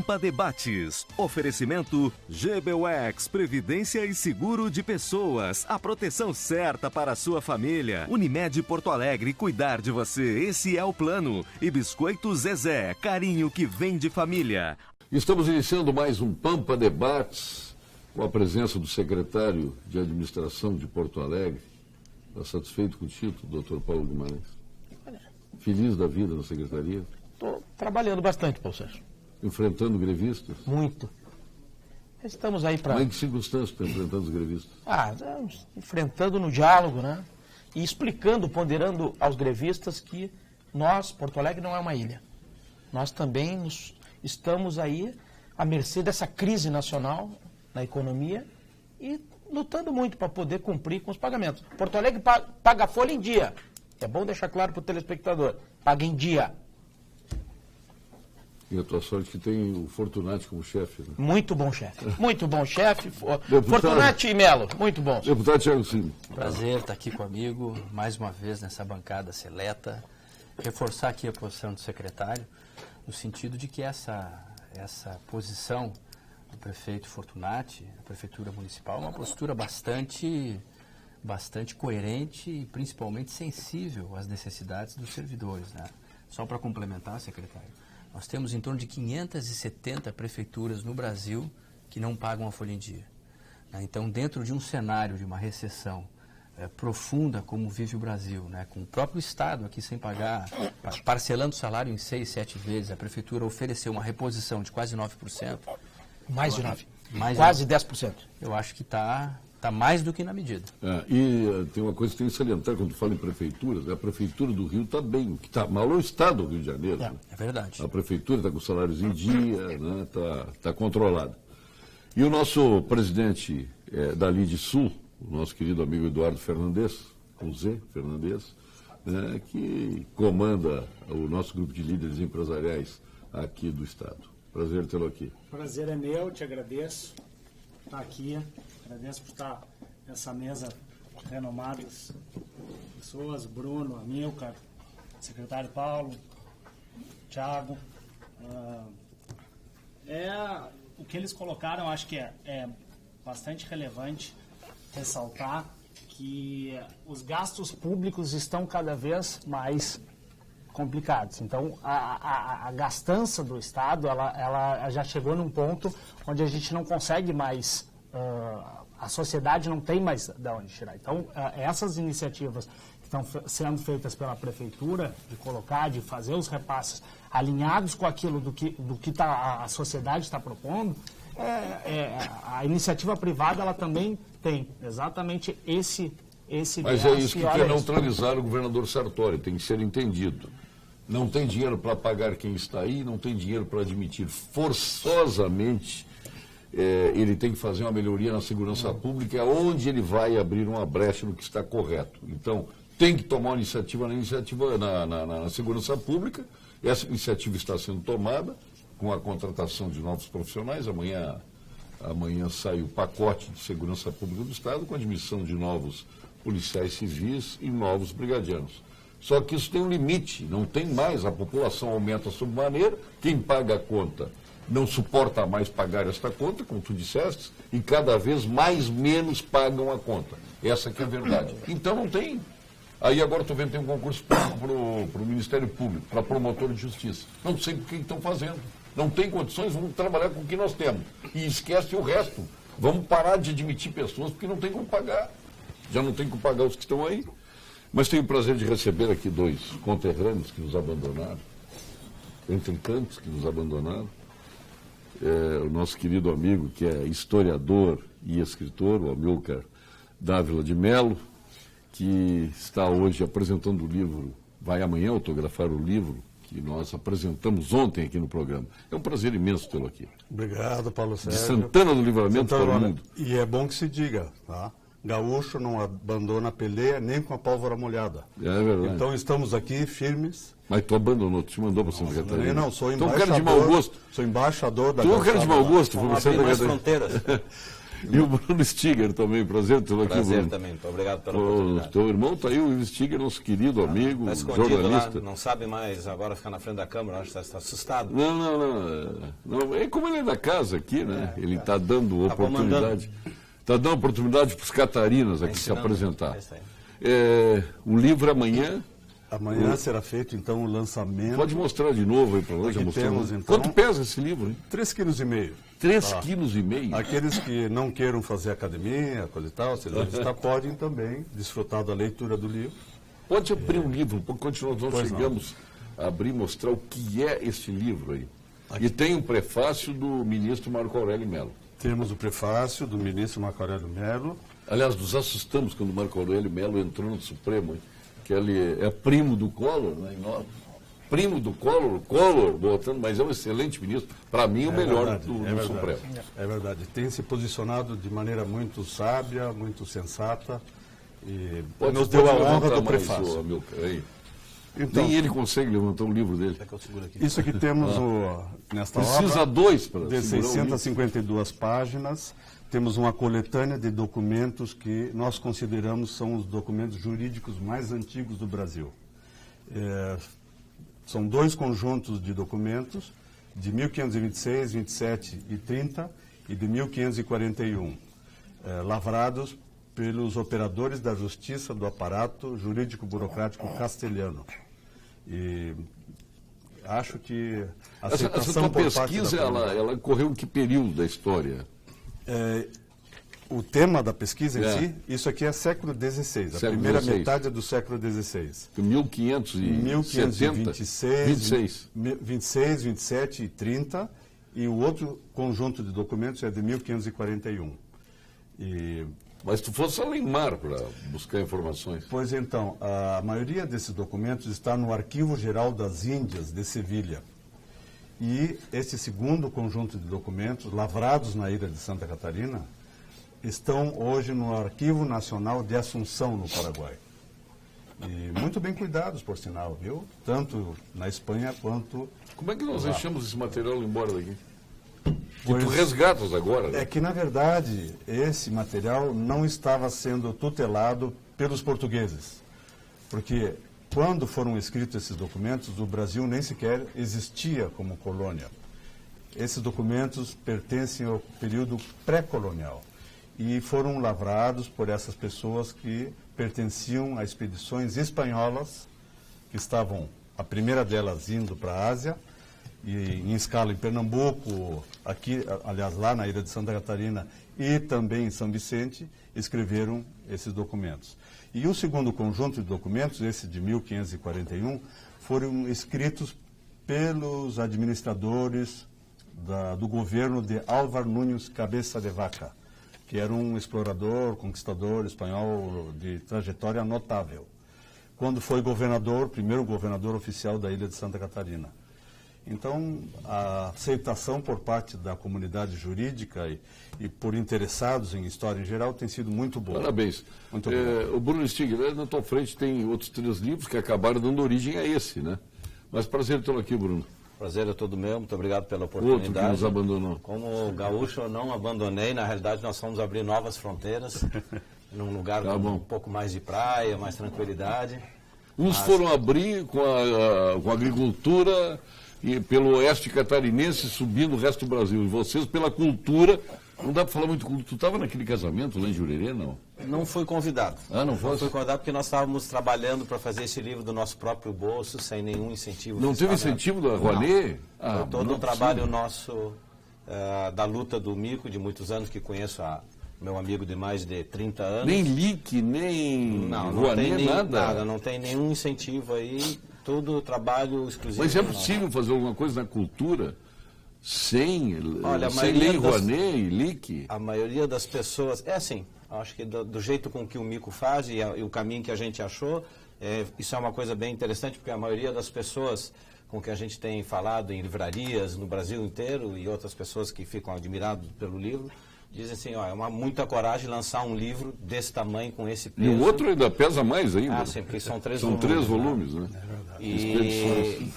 Pampa Debates. Oferecimento GBUX, Previdência e Seguro de Pessoas. A proteção certa para a sua família. Unimed Porto Alegre, cuidar de você. Esse é o plano. E Biscoito Zezé, carinho que vem de família. Estamos iniciando mais um Pampa Debates, com a presença do secretário de Administração de Porto Alegre. Está satisfeito com o título, doutor Paulo Guimarães? Feliz da vida na secretaria? Estou trabalhando bastante, Paulo Sérgio. Enfrentando grevistas? Muito. Estamos aí para... Mas em que circunstâncias está enfrentando os grevistas? Estamos enfrentando no diálogo, né? E explicando, ponderando aos grevistas que nós, Porto Alegre, não é uma ilha. Nós também estamos aí à mercê dessa crise nacional na economia e lutando muito para poder cumprir com os pagamentos. Porto Alegre paga a folha em dia. É bom deixar claro para o telespectador. Paga em dia. E a tua sorte que tem o Fortunati como chefe, né? Muito bom chefe. Muito bom chefe. Fortunati e Melo. Muito bom. Deputado Thiago Cima. Prazer estar aqui comigo, mais uma vez nessa bancada seleta. Reforçar aqui a posição do secretário, no sentido de que essa posição do prefeito Fortunati, a Prefeitura Municipal, é uma postura bastante coerente e principalmente sensível às necessidades dos servidores, né? Só para complementar, secretário, nós temos em torno de 570 prefeituras no Brasil que não pagam a folha em dia, né? Então, dentro de um cenário de uma recessão profunda como vive o Brasil, né? Com o próprio Estado aqui sem pagar, parcelando o salário em 6, 7 vezes, a Prefeitura ofereceu uma reposição de quase 9%. Mais de 9%. Quase 10%. Eu acho que está mais do que na medida. E tem uma coisa que tem que salientar quando fala em prefeituras, a Prefeitura do Rio está bem, que está mal é o Estado do Rio de Janeiro. Né? É verdade. A Prefeitura está com salários em dia, né? Tá controlada. E o nosso presidente da Lide Sul, o nosso querido amigo Eduardo Fernandes, com Z, Fernandes, né? Que comanda o nosso grupo de líderes empresariais aqui do Estado. Prazer tê-lo aqui. Prazer é meu, te agradeço por estar aqui, agradeço por estar nessa mesa renomadas pessoas, Bruno, Amilcar, secretário Paulo, Thiago. O que eles colocaram, acho que é bastante relevante ressaltar que os gastos públicos estão cada vez mais complicados. Então, a gastança do Estado, ela já chegou num ponto onde a gente não consegue mais, a sociedade não tem mais de onde tirar. Então, essas iniciativas que estão sendo feitas pela Prefeitura, de colocar, de fazer os repasses alinhados com aquilo do que a sociedade está propondo, a iniciativa privada, ela também tem exatamente esse Mas é isso que quer neutralizar o governador Sartori, tem que ser entendido. Não tem dinheiro para pagar quem está aí, não tem dinheiro para admitir forçosamente. Ele tem que fazer uma melhoria na segurança pública, é onde ele vai abrir uma brecha no que está correto. Então, tem que tomar uma iniciativa na segurança pública. Essa iniciativa está sendo tomada com a contratação de novos profissionais. Amanhã sai o pacote de segurança pública do Estado com a admissão de novos policiais civis e novos brigadianos. Só que isso tem um limite, não tem mais, a população aumenta sobremaneira, quem paga a conta não suporta mais pagar esta conta, como tu disseste, e cada vez menos pagam a conta. Essa que é a verdade. Então não tem. Aí agora estou vendo que tem um concurso para o Ministério Público, para promotor de justiça. Não sei o que estão fazendo. Não tem condições, vamos trabalhar com o que nós temos. E esquece o resto. Vamos parar de admitir pessoas porque não tem como pagar. Já não tem como pagar os que estão aí. Mas tenho o prazer de receber aqui dois conterrâneos que nos abandonaram, entre tantos que nos abandonaram. O nosso querido amigo, que é historiador e escritor, o Amilcar Dávila de Melo, que está hoje apresentando o livro, vai amanhã autografar o livro que nós apresentamos ontem aqui no programa. É um prazer imenso tê-lo aqui. Obrigado, Paulo Sérgio. De Santana do Livramento para o mundo. E é bom que se diga, tá? Gaúcho não abandona a peleia nem com a pólvora molhada. É verdade. Então estamos aqui firmes. Mas tu abandonou, tu te mandou para Santa Catarina. Não, sou embaixador. Então, cara de mau gosto. Sou embaixador da Tu é um cara de mau gosto, foi você da fronteiras. E o Bruno Stiger também, prazer tê-lo aqui, Prazer Bruno. também, muito obrigado pela O oportunidade. teu irmão está aí, o Stiger, nosso querido amigo, Está escondido jornalista. lá, não sabe mais agora ficar na frente da câmera, acho que está assustado. Não. É como ele é da casa aqui, né? Ele está dando Tá oportunidade. Está dando oportunidade para os catarinas aqui se ensinando. apresentar. É isso aí. O livro amanhã. Amanhã será feito, então, o lançamento. Pode mostrar de novo aí para nós. Aqui temos, então, Quanto pesa esse livro, hein? 3,5 kg. 3,5 kg. Aqueles que não queiram fazer academia, coisa e tal, podem também desfrutar da leitura do livro. Pode abrir o livro, porque nós não Pois chegamos a abrir e mostrar o que é este livro aí. E tem um prefácio do ministro Marco Aurélio Mello. Temos o prefácio do ministro Marco Aurélio Mello. Aliás, nos assustamos quando o Marco Aurélio Mello entrou no Supremo, hein? Que ele é primo do Collor, né? Primo do Collor votando, mas é um excelente ministro. Para mim, o melhor do Supremo. É verdade. Tem se posicionado de maneira muito sábia, muito sensata. E nos deu a honra do prefácio. Então, nem ele consegue levantar o livro dele. Isso aqui temos nesta Precisa obra dois para de segurar o livro. 652 páginas. Temos uma coletânea de documentos que nós consideramos são os documentos jurídicos mais antigos do Brasil. São dois conjuntos de documentos, de 1526, 27 e 30 e de 1541, lavrados pelos operadores da justiça do aparato jurídico-burocrático castelhano. E acho que a aceitação essa tua por parte pesquisa, da ela correu em que período da história? O tema da pesquisa em si, isso aqui é século XVI, a primeira metade é do século XVI. 1526, 26, 27 e 30, e o outro conjunto de documentos é de 1541. Mas tu fosse além mar para buscar informações. Pois então, a maioria desses documentos está no Arquivo Geral das Índias de Sevilha. E esse segundo conjunto de documentos, lavrados na ilha de Santa Catarina, estão hoje no Arquivo Nacional de Assunção, no Paraguai. E muito bem cuidados, por sinal, viu? Tanto na Espanha quanto... Como é que nós deixamos esse material embora daqui? Pois, tu resgatas agora, né? É que, na verdade, esse material não estava sendo tutelado pelos portugueses. Porque quando foram escritos esses documentos, o Brasil nem sequer existia como colônia. Esses documentos pertencem ao período pré-colonial e foram lavrados por essas pessoas que pertenciam a expedições espanholas, que estavam, a primeira delas, indo para a Ásia, e em escala em Pernambuco, aqui, aliás, lá na ilha de Santa Catarina e também em São Vicente, escreveram esses documentos. E o segundo conjunto de documentos, esse de 1541, foram escritos pelos administradores do governo de Álvar Núñez Cabeça de Vaca, que era um explorador, conquistador espanhol de trajetória notável, quando foi governador, primeiro governador oficial da ilha de Santa Catarina. Então, a aceitação por parte da comunidade jurídica e por interessados em história em geral tem sido muito boa. Parabéns. Muito bom. O Bruno Stiger, na tua frente tem outros 3 livros que acabaram dando origem a esse, né? Mas prazer tê-lo aqui, Bruno. Prazer é todo meu, muito obrigado pela oportunidade. Outro que nos abandonou. Como gaúcho, eu não abandonei, na realidade nós fomos abrir novas fronteiras, num lugar com um pouco mais de praia, mais tranquilidade. Uns foram abrir com a agricultura e pelo oeste catarinense, subindo o resto do Brasil. E vocês pela cultura, não dá para falar muito cultura. Tu estava naquele casamento lá em Jurerê, não? Não fui convidado. Ah, não fosse? Não fui convidado porque nós estávamos trabalhando para fazer esse livro do nosso próprio bolso, sem nenhum incentivo. Não teve incentivo da Rouanet? Foi todo um trabalho nosso, da luta do Mico, de muitos anos, que conheço meu amigo de mais de 30 anos. Nem LIC, nem Rouanet, nada? Não tem nenhum incentivo aí. Tudo trabalho exclusivo. Mas é possível fazer alguma coisa na cultura sem sem lei Rouanet e LIC? A maioria das pessoas... É assim, acho que do jeito com que o Mico faz e o caminho que a gente achou, isso é uma coisa bem interessante, porque a maioria das pessoas com que a gente tem falado em livrarias no Brasil inteiro e outras pessoas que ficam admiradas pelo livro, dizem assim, é muita coragem lançar um livro desse tamanho, com esse peso. E o outro ainda pesa mais ainda. Sim, porque são 3 volumes. São 3 volumes, né? É verdade. E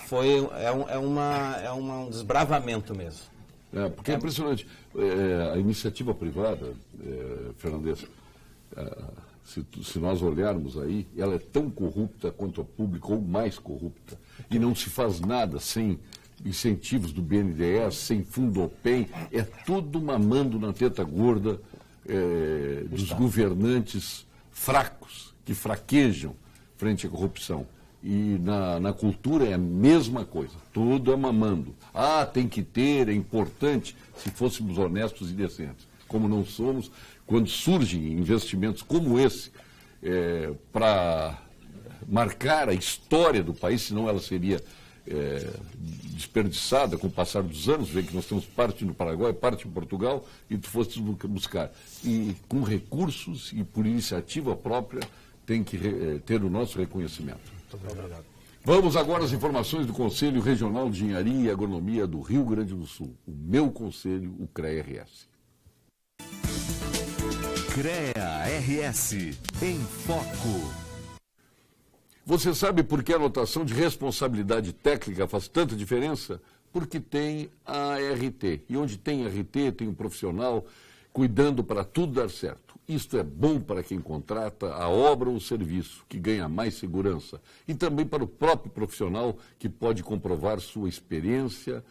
um desbravamento mesmo. Porque é impressionante. A iniciativa privada, Fernandes, se nós olharmos aí, ela é tão corrupta quanto a pública ou mais corrupta. E não se faz nada sem incentivos do BNDES, sem Fundopem, é tudo mamando na teta gorda dos governantes fracos, que fraquejam frente à corrupção. E na cultura é a mesma coisa, tudo é mamando. Tem que ter, é importante, se fôssemos honestos e decentes. Como não somos, quando surgem investimentos como esse, para marcar a história do país, senão ela seria desperdiçada com o passar dos anos, vê que nós temos parte no Paraguai, parte em Portugal, e tu foste buscar. E com recursos e por iniciativa própria, tem que ter o nosso reconhecimento. Obrigado. Vamos agora às informações do Conselho Regional de Engenharia e Agronomia do Rio Grande do Sul. O meu conselho, o CREA-RS. CREA-RS em Foco. Você sabe por que a anotação de responsabilidade técnica faz tanta diferença? Porque tem a RT. E onde tem RT, tem um profissional cuidando para tudo dar certo. Isto é bom para quem contrata a obra ou o serviço, que ganha mais segurança. E também para o próprio profissional, que pode comprovar sua experiência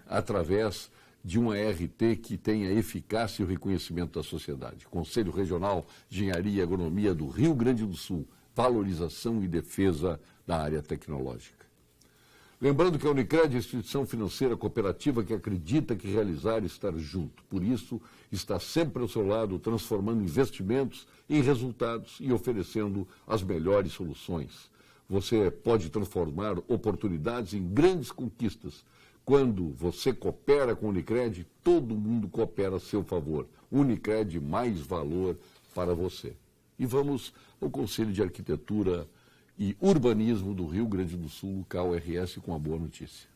através de uma RT que tenha eficácia e o reconhecimento da sociedade. Conselho Regional de Engenharia e Agronomia do Rio Grande do Sul. Valorização e defesa da área tecnológica. Lembrando que a Unicred é a instituição financeira cooperativa que acredita que realizar é estar junto. Por isso, está sempre ao seu lado, transformando investimentos em resultados e oferecendo as melhores soluções. Você pode transformar oportunidades em grandes conquistas. Quando você coopera com a Unicred, todo mundo coopera a seu favor. Unicred, mais valor para você. E vamos ao Conselho de Arquitetura e Urbanismo do Rio Grande do Sul, CAU-RS, com a boa notícia.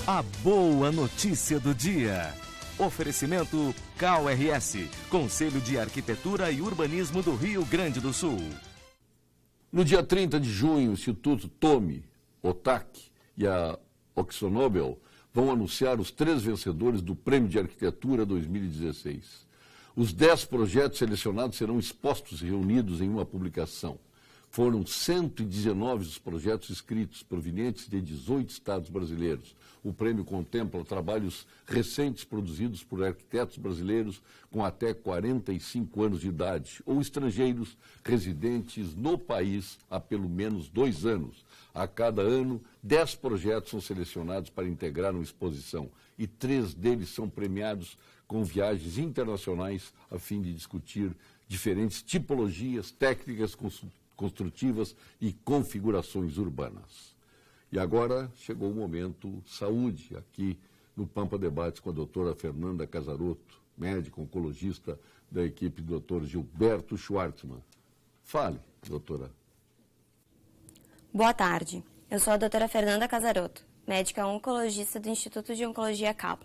A boa notícia do dia. Oferecimento CAU-RS, Conselho de Arquitetura e Urbanismo do Rio Grande do Sul. No dia 30 de junho, o Instituto TOMI, OTAC e a Oxonobel vão anunciar os 3 vencedores do Prêmio de Arquitetura 2016. Os 10 projetos selecionados serão expostos e reunidos em uma publicação. Foram 119 os projetos inscritos, provenientes de 18 estados brasileiros. O prêmio contempla trabalhos recentes produzidos por arquitetos brasileiros com até 45 anos de idade, ou estrangeiros residentes no país há pelo menos 2 anos. A cada ano, 10 projetos são selecionados para integrar uma exposição, e 3 deles são premiados com viagens internacionais a fim de discutir diferentes tipologias, técnicas construtivas e configurações urbanas. E agora chegou o momento saúde, aqui no Pampa Debates com a doutora Fernanda Casarotto, médica oncologista da equipe do doutor Gilberto Schwartzman. Fale, doutora. Boa tarde, eu sou a doutora Fernanda Casarotto, médica oncologista do Instituto de Oncologia Cabo.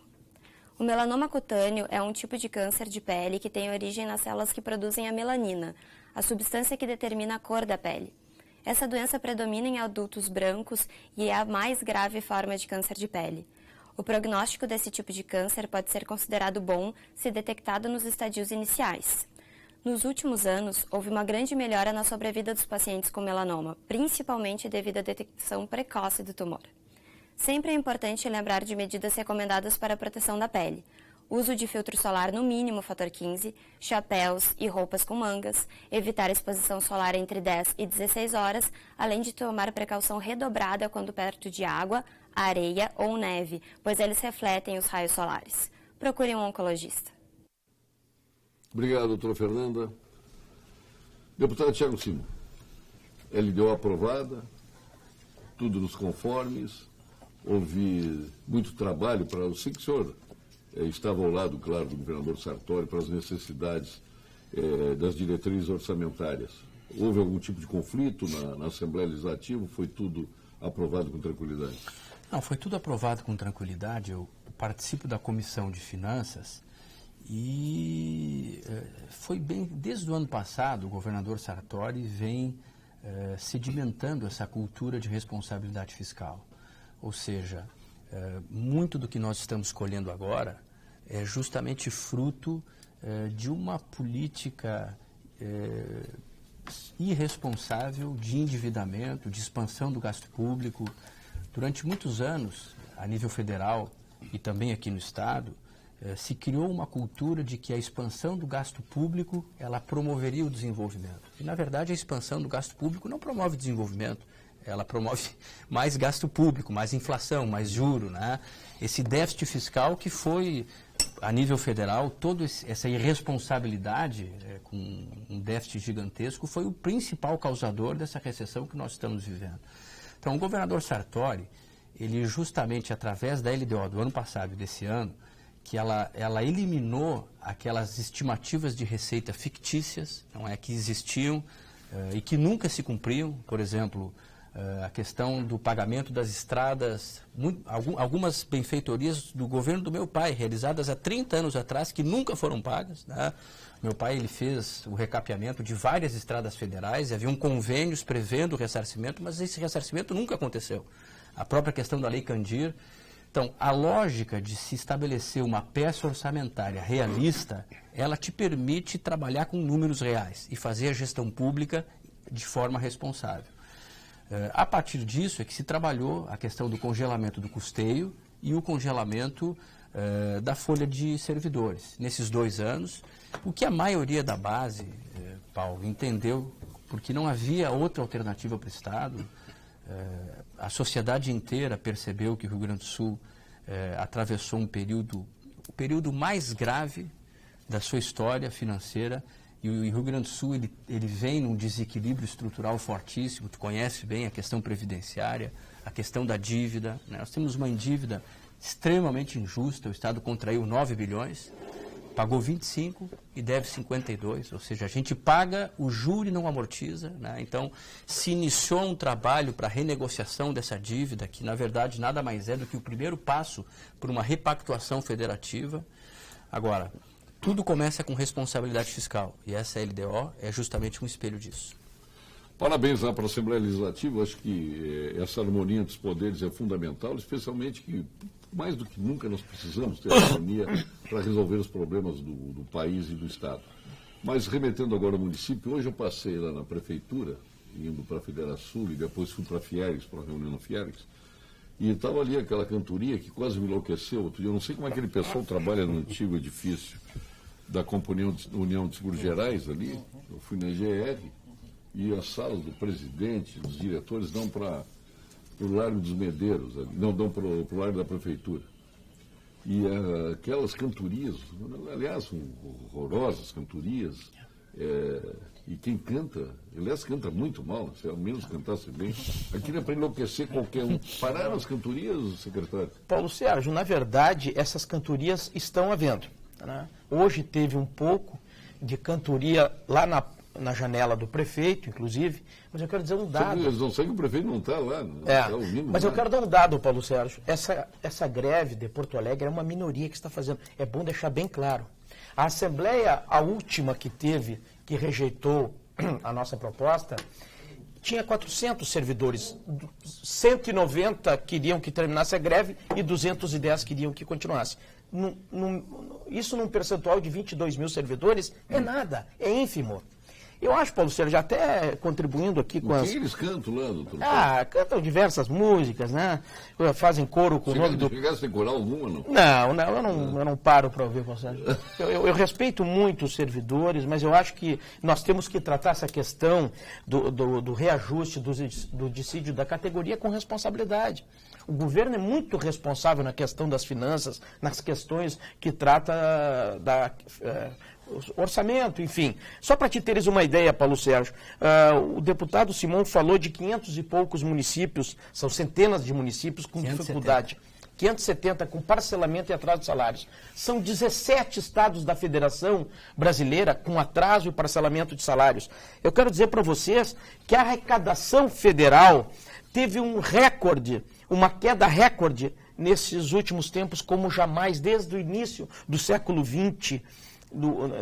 O melanoma cutâneo é um tipo de câncer de pele que tem origem nas células que produzem a melanina, a substância que determina a cor da pele. Essa doença predomina em adultos brancos e é a mais grave forma de câncer de pele. O prognóstico desse tipo de câncer pode ser considerado bom se detectado nos estadios iniciais. Nos últimos anos, houve uma grande melhora na sobrevida dos pacientes com melanoma, principalmente devido à detecção precoce do tumor. Sempre é importante lembrar de medidas recomendadas para a proteção da pele. Uso de filtro solar no mínimo fator 15, chapéus e roupas com mangas, evitar a exposição solar entre 10 e 16 horas, além de tomar precaução redobrada quando perto de água, areia ou neve, pois eles refletem os raios solares. Procure um oncologista. Obrigado, doutora Fernanda. Deputado Thiago Simão, LDO aprovada, tudo nos conformes, houve muito trabalho para o senhor estava ao lado, claro, do governador Sartori para as necessidades das diretrizes orçamentárias. Houve algum tipo de conflito na Assembleia Legislativa? Foi tudo aprovado com tranquilidade? Não, foi tudo aprovado com tranquilidade. Eu participo da Comissão de Finanças e foi bem, desde o ano passado, o governador Sartori vem sedimentando essa cultura de responsabilidade fiscal. Ou seja, muito do que nós estamos colhendo agora é justamente fruto de uma política irresponsável de endividamento, de expansão do gasto público. Durante muitos anos, a nível federal e também aqui no Estado, se criou uma cultura de que a expansão do gasto público ela promoveria o desenvolvimento. E, na verdade, a expansão do gasto público não promove desenvolvimento. Ela promove mais gasto público, mais inflação, mais juro, né? Esse déficit fiscal que foi, a nível federal, toda essa irresponsabilidade com um déficit gigantesco foi o principal causador dessa recessão que nós estamos vivendo. Então, o governador Sartori, ele justamente através da LDO do ano passado e desse ano, que ela eliminou aquelas estimativas de receita fictícias, não é, que existiam e que nunca se cumpriam. Por exemplo, a questão do pagamento das estradas, algumas benfeitorias do governo do meu pai, realizadas há 30 anos atrás, que nunca foram pagas, né? Meu pai ele fez o recapeamento de várias estradas federais, haviam convênios prevendo o ressarcimento, mas esse ressarcimento nunca aconteceu. A própria questão da Lei Candir. Então, a lógica de se estabelecer uma peça orçamentária realista, ela te permite trabalhar com números reais e fazer a gestão pública de forma responsável. A partir disso é que se trabalhou a questão do congelamento do custeio e o congelamento da folha de servidores. Nesses 2 anos, o que a maioria da base, Paulo, entendeu, porque não havia outra alternativa para o Estado. A sociedade inteira percebeu que o Rio Grande do Sul atravessou o período mais grave da sua história financeira, e o Rio Grande do Sul ele vem num desequilíbrio estrutural fortíssimo. Tu conhece bem a questão previdenciária, a questão da dívida, né? Nós temos uma dívida extremamente injusta. O Estado contraiu 9 bilhões, pagou 25 e deve 52, ou seja, a gente paga o juro e não amortiza, né? Então, se iniciou um trabalho para a renegociação dessa dívida, que na verdade nada mais é do que o primeiro passo por uma repactuação federativa. Agora, tudo começa com responsabilidade fiscal, e essa LDO é justamente um espelho disso. Parabéns lá para a Assembleia Legislativa. Acho que essa harmonia dos poderes é fundamental, especialmente que, mais do que nunca, nós precisamos ter harmonia para resolver os problemas do país e do Estado. Mas, remetendo agora ao município, hoje eu passei lá na Prefeitura, indo para a Federação e depois fui para a Fieres, para a reunião na Fieres, e estava ali aquela cantoria que quase me enlouqueceu outro dia. Eu não sei como aquele pessoal trabalha no antigo edifício da Companhia União de Seguros Gerais ali. Eu fui na EGR e as salas do presidente, dos diretores, dão para o Largo dos Medeiros, não dão para o Largo da Prefeitura. E aquelas cantorias, aliás, horrorosas cantorias, e quem canta, aliás, canta muito mal, se ao menos cantasse bem, aquilo é para enlouquecer qualquer um. Pararam as cantorias, secretário? Paulo Sérgio, na verdade, essas cantorias estão havendo, né? Hoje teve um pouco de cantoria lá na janela do prefeito, inclusive, mas eu quero dizer um dado. Eles não sabem que o prefeito não está lá. Mas eu quero dar um dado, Paulo Sérgio. Essa greve de Porto Alegre é uma minoria que está fazendo. É bom deixar bem claro. A Assembleia, a última que teve, que rejeitou a nossa proposta, tinha 400 servidores. 190 queriam que terminasse a greve e 210 queriam que continuasse. Isso num percentual de 22 mil servidores é nada, é ínfimo. Eu acho, Paulo Sérgio, já contribuindo aqui com as... O que eles cantam lá, doutor? Cantam diversas músicas, né? Fazem coro com o nome do... Chegasse a decorar alguma, não? Não, eu não paro para ouvir, Paulo Sérgio. Eu respeito muito os servidores, mas eu acho que nós temos que tratar essa questão do reajuste, do dissídio da categoria com responsabilidade. O governo é muito responsável na questão das finanças, nas questões que trata orçamento, enfim. Só para te teres uma ideia, Paulo Sérgio, o deputado Simão falou de 500 e poucos municípios, são centenas de municípios com 570. Dificuldade. 570 com parcelamento e atraso de salários. São 17 estados da Federação Brasileira com atraso e parcelamento de salários. Eu quero dizer para vocês que a arrecadação federal teve um recorde, uma queda recorde nesses últimos tempos, como jamais, desde o início do século XX,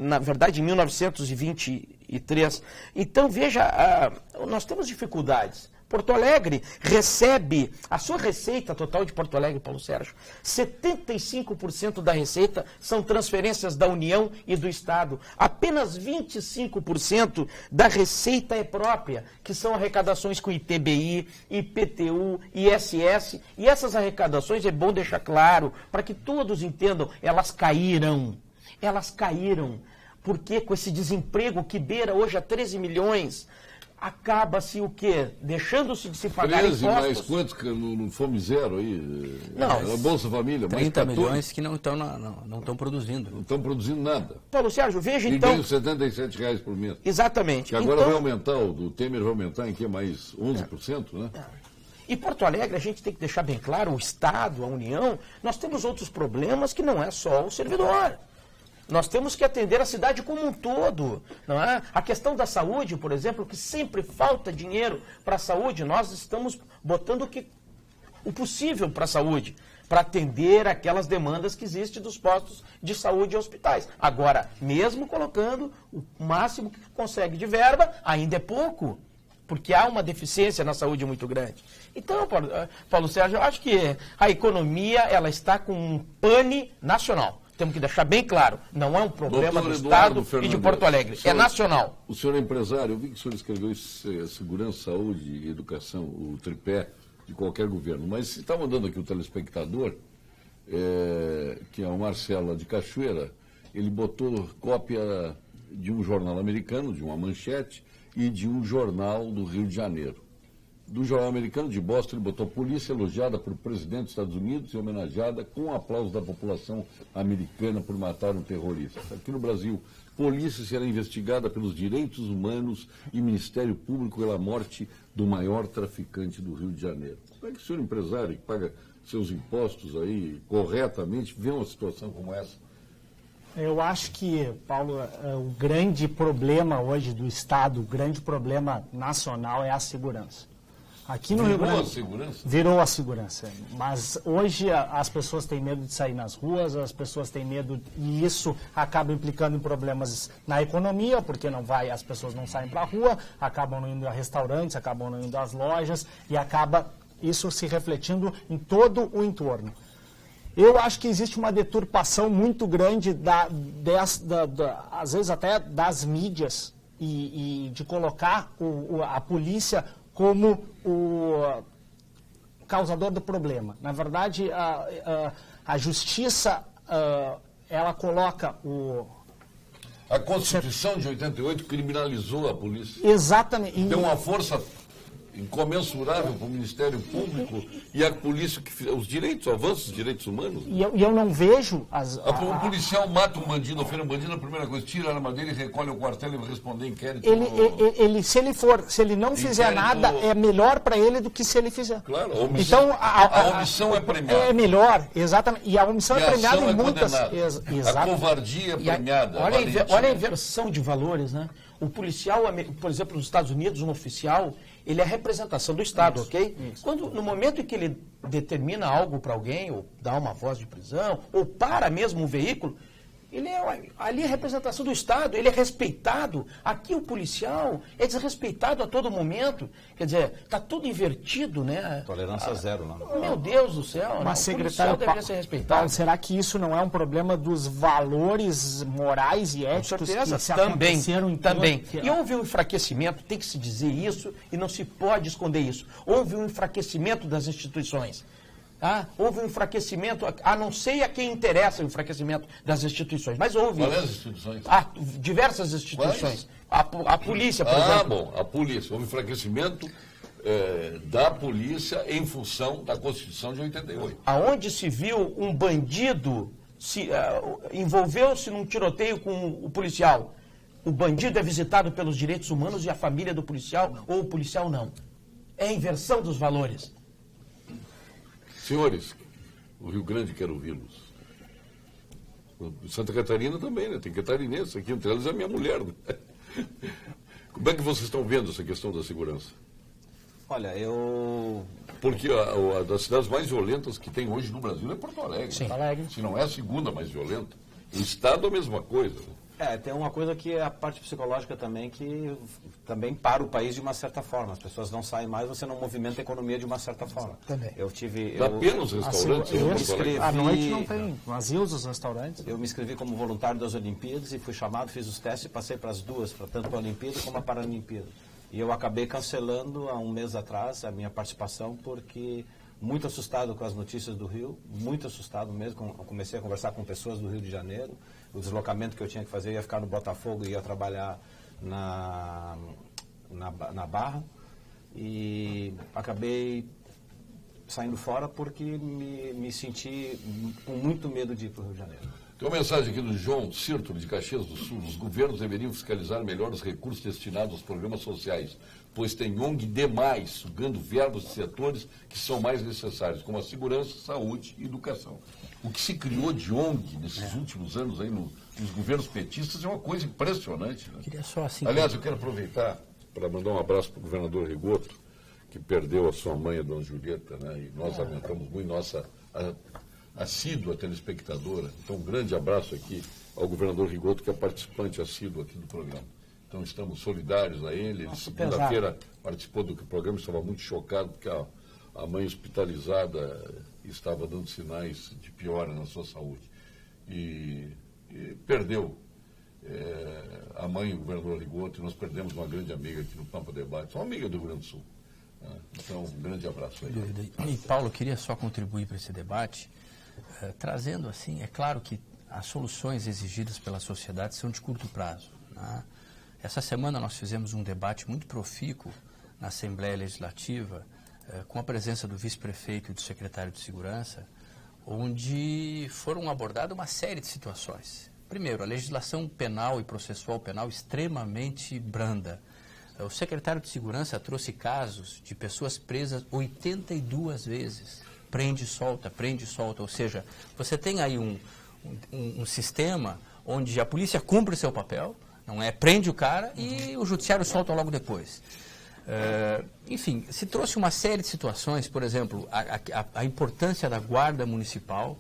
na verdade, em 1923. Então, veja, nós temos dificuldades. Porto Alegre recebe, a sua receita total de Porto Alegre, Paulo Sérgio, 75% da receita são transferências da União e do Estado. Apenas 25% da receita é própria, que são arrecadações com ITBI, IPTU, ISS. E essas arrecadações, é bom deixar claro, para que todos entendam, elas caíram. Elas caíram. Porque com esse desemprego que beira hoje a 13 milhões... acaba-se o quê? Deixando-se de se pagar 13 impostos. mais quantos que no Fome Zero aí? Não. Na Bolsa Família, mais 30 14. milhões que não estão produzindo. Não estão produzindo nada. Paulo Sérgio, veja E então... ganham R$77 por mês. Exatamente. Que agora então, vai aumentar, o do Temer vai aumentar em que? Mais 11%, né? E Porto Alegre, a gente tem que deixar bem claro, o Estado, a União, nós temos outros problemas que não é só o servidor. Nós temos que atender a cidade como um todo, não é? A questão da saúde, por exemplo, que sempre falta dinheiro para a saúde, nós estamos botando o possível para a saúde, para atender aquelas demandas que existem dos postos de saúde e hospitais. Agora, mesmo colocando o máximo que consegue de verba, ainda é pouco, porque há uma deficiência na saúde muito grande. Então, Paulo Sérgio, eu acho que a economia ela está com um pane nacional. Temos que deixar bem claro, não é um problema do Estado e de Porto Alegre, é nacional. O senhor é empresário, eu vi que o senhor escreveu segurança, saúde e educação, o tripé de qualquer governo, mas se está mandando aqui o telespectador, que é o Marcelo de Cachoeira, ele botou cópia de um jornal americano, de uma manchete, e de um jornal do Rio de Janeiro. Do jornal americano de Boston, ele botou polícia elogiada por presidente dos Estados Unidos e homenageada com aplauso da população americana por matar um terrorista. Aqui no Brasil, polícia será investigada pelos direitos humanos e Ministério Público pela morte do maior traficante do Rio de Janeiro. Como é que o senhor empresário que paga seus impostos aí corretamente vê uma situação como essa? Eu acho que, Paulo, o grande problema hoje do Estado, o grande problema nacional é a segurança. Aqui no Rio Grande Virou a segurança? Virou a segurança. Mas hoje as pessoas têm medo de sair nas ruas, as pessoas têm medo, e isso acaba implicando em problemas na economia, porque as pessoas não saem para a rua, acabam não indo a restaurantes, acabam não indo às lojas, e acaba isso se refletindo em todo o entorno. Eu acho que existe uma deturpação muito grande, às vezes até das mídias, e de colocar a polícia como o causador do problema. Na verdade, a justiça, ela coloca A Constituição de 88 criminalizou a polícia. Exatamente. Deu uma força incomensurável para o Ministério Público e a polícia, os direitos, o avanço dos direitos humanos. E eu não vejo... O policial mata um bandido, ofende um bandido, a primeira coisa, tira a arma dele, recolhe o quartel e vai responder inquérito. Se ele não fizer nada, é melhor para ele do que se ele fizer. Claro, a omissão, então, a omissão é premiada. É melhor, exatamente. E a omissão é premiada em muitas... A covardia é premiada. Olha a inversão de valores, né? O policial, por exemplo, nos Estados Unidos, um oficial, ele é a representação do Estado, ok? Quando, no momento em que ele determina algo para alguém, ou dá uma voz de prisão, ou para mesmo um veículo, ali é a representação do Estado, ele é respeitado. Aqui o policial é desrespeitado a todo momento. Quer dizer, está tudo invertido, né? Tolerância zero, não. Meu Deus do céu, Mas, o policial deveria ser respeitado. Paulo, será que isso não é um problema dos valores morais e éticos Com certeza, que se aconteceram em também. todo... E houve um enfraquecimento, tem que se dizer isso, e não se pode esconder isso. Houve um enfraquecimento das instituições. Houve um enfraquecimento, não sei a quem interessa o enfraquecimento das instituições, mas houve. Quais as instituições? Diversas instituições. A polícia, por exemplo. A polícia. Houve enfraquecimento da polícia em função da Constituição de 88. Aonde se viu um bandido envolveu-se num tiroteio com o policial. O bandido é visitado pelos direitos humanos e a família do policial, ou o policial não. É a inversão dos valores. Senhores, o Rio Grande quer ouvi-los. Santa Catarina também, né? Tem catarinense aqui, entre elas a minha mulher. Né? Como é que vocês estão vendo essa questão da segurança? Olha, Porque a das cidades mais violentas que tem hoje no Brasil é Porto Alegre. Sim. Se não é a segunda mais violenta. O Estado é a mesma coisa. Tem uma coisa que é a parte psicológica também, que também para o país de uma certa forma. As pessoas não saem mais, você não movimenta a economia de uma certa forma. Também. Dá pena os restaurantes. eu me inscrevi, À noite não tem vazios os restaurantes. Eu me inscrevi como voluntário das Olimpíadas e fui chamado, fiz os testes e passei para as duas, tanto para a Olimpíada como a Paralimpíada. E eu acabei cancelando há um mês atrás a minha participação, porque muito assustado com as notícias do Rio, muito assustado mesmo. Eu comecei a conversar com pessoas do Rio de Janeiro, o deslocamento que eu tinha que fazer, eu ia ficar no Botafogo e ia trabalhar na Barra, e acabei saindo fora porque me senti com muito medo de ir para o Rio de Janeiro. Tem uma mensagem aqui do João Círtulo, de Caxias do Sul. Os governos deveriam fiscalizar melhor os recursos destinados aos programas sociais, pois tem ONG demais, sugando verbos de setores que são mais necessários, como a segurança, saúde e educação. O que se criou de ONG nesses últimos anos aí nos governos petistas é uma coisa impressionante. Né? Queria só assim... Aliás, eu quero aproveitar para mandar um abraço para o governador Rigoto, que perdeu a sua mãe, a dona Julieta, né? E nós lamentamos muito, nossa assídua telespectadora. Então, um grande abraço aqui ao governador Rigoto, que é participante assíduo aqui do programa. Então, estamos solidários a ele. Ele, segunda-feira, participou do programa, estava muito chocado, porque a mãe hospitalizada estava dando sinais de piora na sua saúde. E perdeu a mãe, o governador Rigoto, e nós perdemos uma grande amiga aqui no Pampa Debate, uma amiga do Rio Grande do Sul. Então, um grande abraço aí. E, Paulo, eu queria só contribuir para esse debate, trazendo assim, é claro que as soluções exigidas pela sociedade são de curto prazo. Né? Essa semana nós fizemos um debate muito profícuo na Assembleia Legislativa, com a presença do vice-prefeito e do secretário de Segurança, onde foram abordadas uma série de situações. Primeiro, a legislação penal e processual penal extremamente branda. O secretário de Segurança trouxe casos de pessoas presas 82 vezes. Prende e solta, ou seja, você tem aí um sistema onde a polícia cumpre o seu papel, não é? Prende o cara e o judiciário solta logo depois. Enfim, se trouxe uma série de situações, por exemplo, a importância da guarda municipal,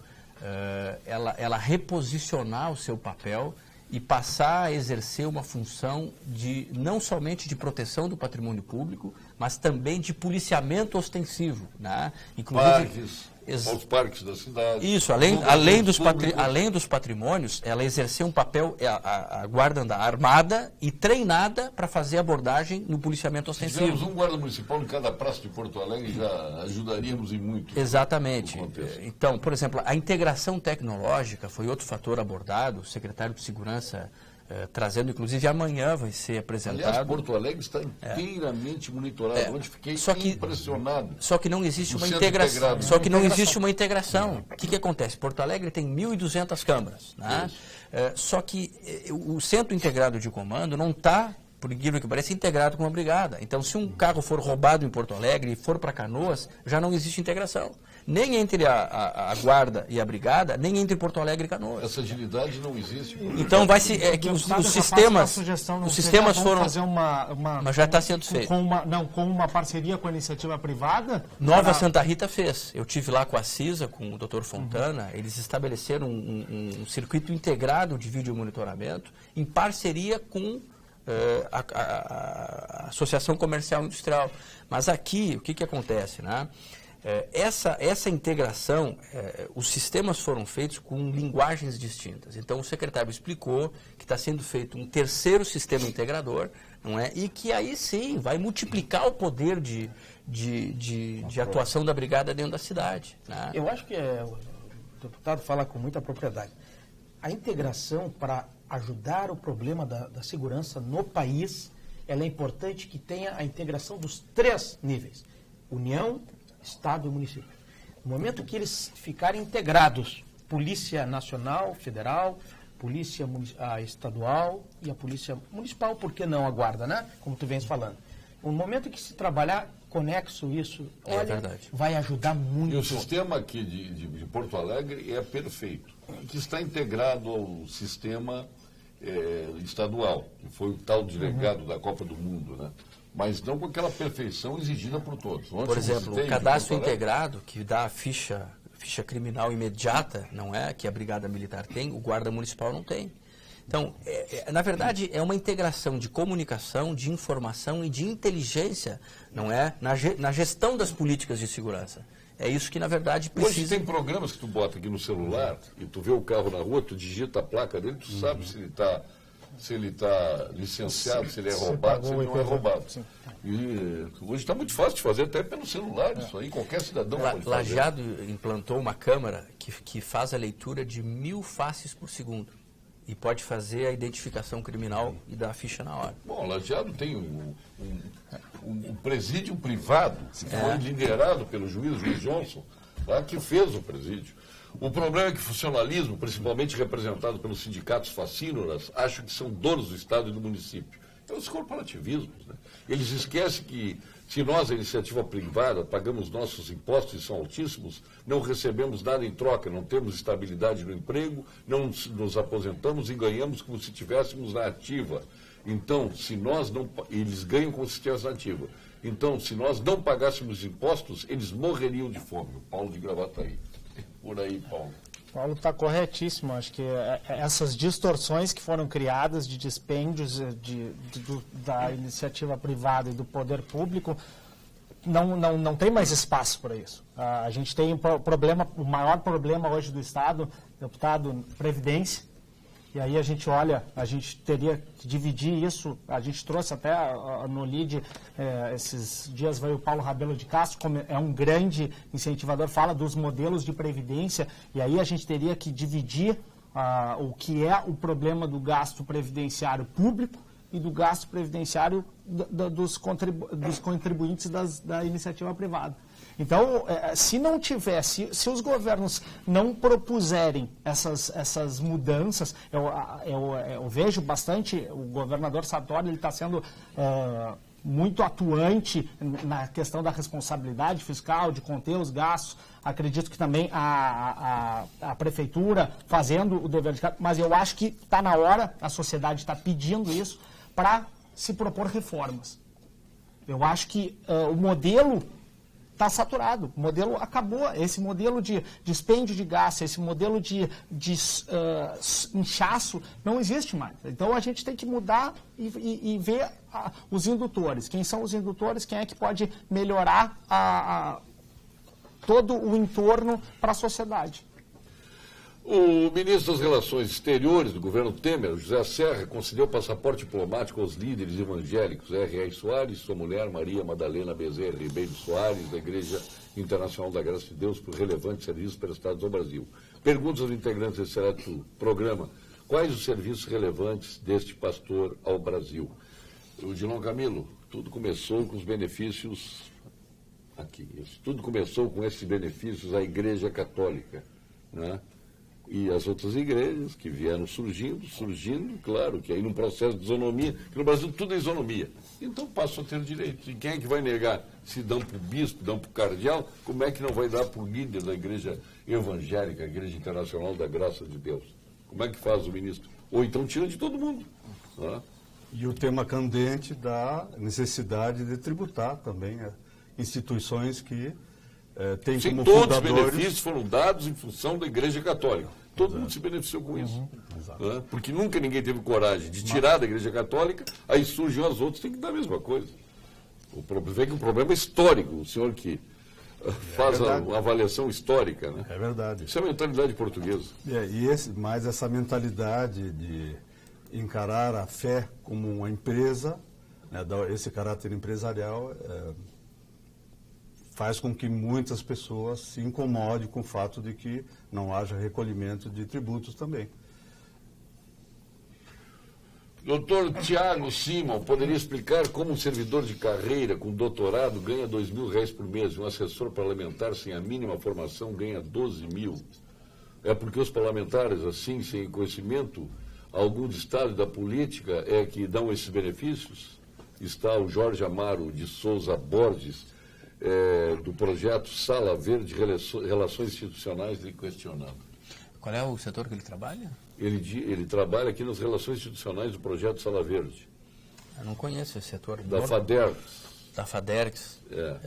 ela reposicionar o seu papel e passar a exercer uma função não somente de proteção do patrimônio público, mas também de policiamento ostensivo. Né? Inclusive, aos parques da cidade. Isso, além dos patrimônios, ela exerceu um papel, a guarda armada e treinada para fazer abordagem no policiamento ostensivo. Se tivermos um guarda municipal em cada praça de Porto Alegre, já ajudaríamos em muito. Exatamente. Então, por exemplo, a integração tecnológica foi outro fator abordado, o secretário de Segurança trazendo, inclusive amanhã vai ser apresentado. Aliás, Porto Alegre está inteiramente monitorado, onde fiquei impressionado. Só que não existe uma integração. Só que não existe uma integração. O que acontece? Porto Alegre tem 1.200 câmaras. Né? Só que o Centro Integrado de Comando não está, por incrível que pareça, integrado com uma brigada. Então, se um carro for roubado em Porto Alegre e for para Canoas, já não existe integração. Nem entre a guarda e a brigada, nem entre Porto Alegre e Canoas. Essa agilidade não existe. Então os sistemas foram fazer mas já está sendo feito. Com uma parceria com a iniciativa privada. Nova Santa Rita fez. Eu tive lá com a CISA, com o Dr. Fontana. Eles estabeleceram um circuito integrado de vídeo monitoramento em parceria com a Associação Comercial e Industrial. Mas aqui, o que acontece, né? Essa integração, os sistemas foram feitos com linguagens distintas. Então, o secretário explicou que está sendo feito um terceiro sistema integrador, não é? E que aí sim vai multiplicar o poder de atuação da brigada dentro da cidade. Né? Eu acho que o deputado fala com muita propriedade. A integração para ajudar o problema da segurança no país, ela é importante que tenha a integração dos 3 níveis: União, Estado e município. No momento que eles ficarem integrados, Polícia Nacional, Federal, Polícia Estadual e a Polícia Municipal, por que não a Guarda, né? Como tu vens falando. No momento que se trabalhar conexo isso, vai ajudar muito. E o sistema aqui de Porto Alegre é perfeito, que está integrado ao sistema estadual, que foi o tal delegado da Copa do Mundo, né? Mas não com aquela perfeição exigida por todos. Por exemplo, o cadastro integrado, que dá a ficha criminal imediata, não é? Que a Brigada Militar tem, o Guarda Municipal não tem. Então, na verdade, é uma integração de comunicação, de informação e de inteligência, não é? Na gestão das políticas de segurança. É isso que, na verdade, precisa... Hoje tem programas que tu bota aqui no celular e tu vê o carro na rua, tu digita a placa dele, tu sabe se ele está licenciado, se ele é roubado, se ele não é roubado. E hoje está muito fácil de fazer, até pelo celular, isso aí, qualquer cidadão pode fazer. Lajeado implantou uma câmera que faz a leitura de 1000 faces por segundo. E pode fazer a identificação criminal e dar a ficha na hora. Bom, Lajeado tem um presídio privado, que foi liderado pelo juiz Johnson, lá, que fez o presídio. O problema é que o funcionalismo, principalmente representado pelos sindicatos facínoras, acham que são donos do Estado e do município. É os corporativismos, né? Eles esquecem que, se nós, a iniciativa privada, pagamos nossos impostos e são altíssimos, não recebemos nada em troca, não temos estabilidade no emprego, não nos aposentamos e ganhamos como se estivéssemos na ativa. Então, se nós não... Eles ganham como se estivesse na ativa. Então, se nós não pagássemos impostos, eles morreriam de fome. O Paulo de Gravataí. Por aí, Paulo. Paulo está corretíssimo. Acho que essas distorções que foram criadas de dispêndios da iniciativa privada e do poder público não tem mais espaço para isso. A gente tem o maior problema hoje do Estado, deputado, Previdência. E aí a gente teria que dividir isso, a gente trouxe até no LIDE, esses dias veio o Paulo Rabelo de Castro, como é um grande incentivador, fala dos modelos de previdência, e aí a gente teria que dividir o que é o problema do gasto previdenciário público e do gasto previdenciário dos contribuintes da iniciativa privada. Então, se não tiver, se os governos não propuserem essas mudanças, eu vejo bastante, o governador Sartori, ele está sendo muito atuante na questão da responsabilidade fiscal, de conter os gastos. Acredito que também a prefeitura fazendo o dever de casa, mas eu acho que está na hora, a sociedade está pedindo isso, para se propor reformas. Eu acho que o modelo está saturado, o modelo acabou, esse modelo de dispêndio de gasto, esse modelo de inchaço não existe mais. Então a gente tem que mudar e ver os indutores, quem são os indutores, quem é que pode melhorar todo o entorno para a sociedade. O ministro das Relações Exteriores do governo Temer, José Serra, concedeu passaporte diplomático aos líderes evangélicos R.A. Soares, sua mulher Maria Madalena Bezerra Ribeiro Soares, da Igreja Internacional da Graça de Deus, por relevantes serviços prestados ao Brasil. Perguntas aos integrantes desse seleto programa: quais os serviços relevantes deste pastor ao Brasil? O Dilon Camilo, tudo começou com os benefícios, tudo começou com esses benefícios à Igreja Católica, né? E as outras igrejas que vieram surgindo, claro, que aí num processo de isonomia, que no Brasil tudo é isonomia. Então passam a ter direito. E quem é que vai negar? Se dão para o bispo, dão para o cardeal, como é que não vai dar para o líder da igreja evangélica, a Igreja Internacional da Graça de Deus? Como é que faz o ministro? Ou então tira de todo mundo. Né? E o tema candente da necessidade de tributar também instituições que têm como todos fundadores... os benefícios foram dados em função da Igreja Católica. Todo mundo se beneficiou com isso. Né? Porque nunca ninguém teve coragem de tirar da Igreja Católica, aí surgem as outras, tem que dar a mesma coisa. O problema é histórico, o senhor que faz a avaliação histórica. Né? É verdade. Isso é a mentalidade portuguesa. Mas essa mentalidade de encarar a fé como uma empresa, né, esse caráter empresarial, faz com que muitas pessoas se incomodem com o fato de que não haja recolhimento de tributos também. Doutor Tiago Simon, poderia explicar como um servidor de carreira com doutorado ganha R$2.000 por mês e um assessor parlamentar sem a mínima formação ganha 12 mil? É porque os parlamentares, assim, sem conhecimento algum de Estado e da política, é que dão esses benefícios? Está o Jorge Amaro de Souza Borges, do projeto Sala Verde, Relações Institucionais, lhe questionando. Qual é o setor que ele trabalha? Ele trabalha aqui nas relações institucionais do projeto Sala Verde. Eu não conheço esse setor. Da FADERGS. Da FADERGS.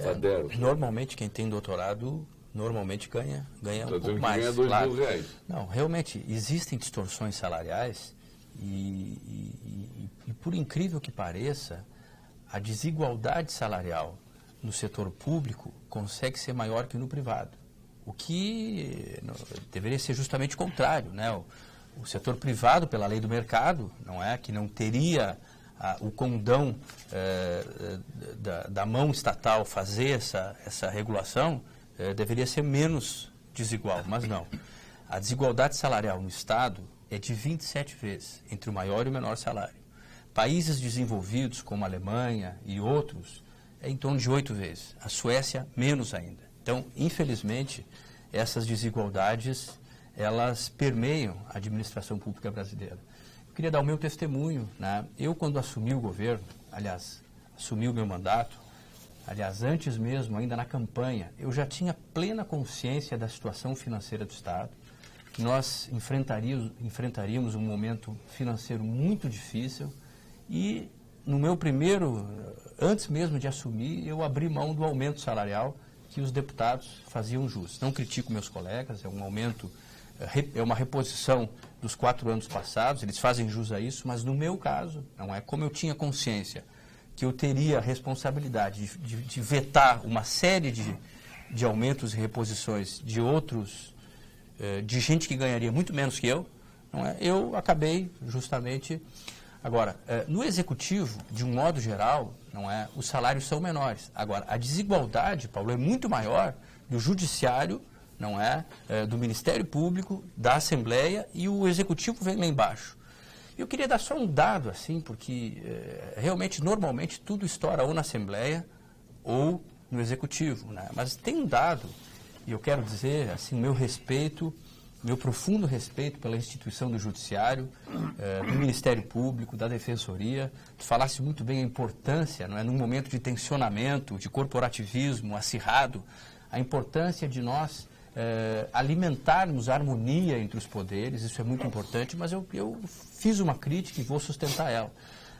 FADERGS. Normalmente, quem tem doutorado, ganha um pouco mais. Ganha R$2.000. Não, realmente, existem distorções salariais E por incrível que pareça, a desigualdade salarial no setor público consegue ser maior que no privado, o que deveria ser justamente o contrário, né? O setor privado, pela lei do mercado, não é, que não teria o condão da mão estatal fazer essa regulação, deveria ser menos desigual, mas não. A desigualdade salarial no Estado é de 27 vezes entre o maior e o menor salário. Países desenvolvidos, como a Alemanha e outros, é em torno de 8 vezes. A Suécia, menos ainda. Então, infelizmente, essas desigualdades, elas permeiam a administração pública brasileira. Eu queria dar o meu testemunho, né? Eu, quando assumi o governo, aliás, assumi o meu mandato, aliás, antes mesmo, ainda na campanha, eu já tinha plena consciência da situação financeira do Estado, que nós enfrentaríamos um momento financeiro muito difícil e, no meu primeiro, antes mesmo de assumir, eu abri mão do aumento salarial que os deputados faziam jus. Não critico meus colegas, é um aumento, é uma reposição dos 4 anos passados, eles fazem jus a isso, mas no meu caso, não é, como eu tinha consciência que eu teria a responsabilidade de vetar uma série de aumentos e reposições de outros, de gente que ganharia muito menos que eu, não é? Eu acabei justamente... Agora, no executivo, de um modo geral, não é, os salários são menores. Agora, a desigualdade, Paulo, é muito maior do judiciário, não é, do Ministério Público, da Assembleia, e o executivo vem lá embaixo. Eu queria dar só um dado, assim, porque realmente, normalmente, tudo estoura ou na Assembleia ou no executivo, né? Mas tem um dado, e eu quero dizer, assim, meu respeito, meu profundo respeito pela instituição do Judiciário, do Ministério Público, da Defensoria. Tu falaste muito bem a importância, não é, num momento de tensionamento, de corporativismo acirrado, a importância de nós alimentarmos a harmonia entre os poderes, isso é muito importante, mas eu fiz uma crítica e vou sustentar ela.